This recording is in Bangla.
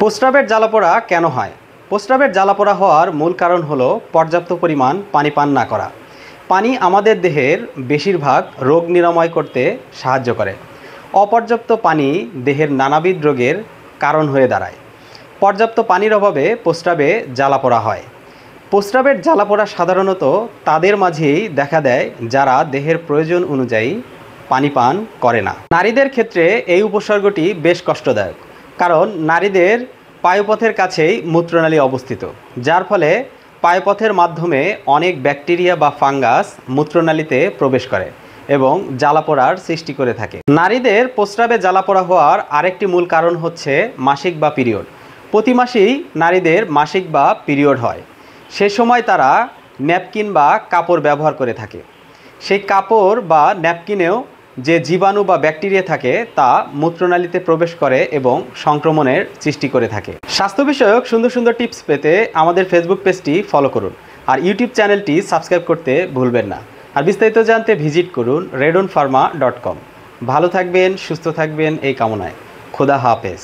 প্রস্রাবের জ্বালাপোড়া কেন হয়? প্রস্রাবের জ্বালাপোড়া হওয়ার মূল কারণ হলো পর্যাপ্ত পরিমাণ পানি পান না করা। পানি আমাদের দেহের বেশিরভাগ রোগ নিরাময় করতে সাহায্য করে। অপর্যাপ্ত পানি দেহের নানাবিধ রোগের কারণ হয়ে দাঁড়ায়। পর্যাপ্ত পানির অভাবে প্রস্রাবে জ্বালাপোড়া হয়। প্রস্রাবের জ্বালাপোড়া সাধারণত তাদের মাঝেই দেখা দেয় যারা দেহের প্রয়োজন অনুযায়ী পানি পান করে না। নারীদের ক্ষেত্রে এই উপসর্গটি বেশ কষ্টদায়ক, কারণ নারীদের পায়ুপথের কাছেই মূত্রনালী অবস্থিত, যার ফলে পায়ুপথের মাধ্যমে অনেক ব্যাকটেরিয়া বা ফাঙ্গাস মূত্রনালীতে প্রবেশ করে এবং জ্বালাপোড়ার সৃষ্টি করে থাকে। নারীদের প্রস্রাবে জ্বালাপোড়া হওয়ার আরেকটি মূল কারণ হচ্ছে মাসিক বা পিরিয়ড। প্রতি মাসেই নারীদের মাসিক বা পিরিয়ড হয়। সে সময় তারা ন্যাপকিন বা কাপড় ব্যবহার করে থাকে। সেই কাপড় বা ন্যাপকিনেও যে জীবাণু বা ব্যাকটেরিয়া থাকে তা মূত্রনালীতে প্রবেশ করে এবং সংক্রমণের সৃষ্টি করে থাকে। স্বাস্থ্য বিষয়ক সুন্দর সুন্দর টিপস পেতে আমাদের ফেসবুক পেজটি ফলো করুন আর ইউটিউব চ্যানেলটি সাবস্ক্রাইব করতে ভুলবেন না। আর বিস্তারিত জানতে ভিজিট করুন redonpharma.com। ভালো থাকবেন, সুস্থ থাকবেন এই কামনায়। খোদা হাফেজ।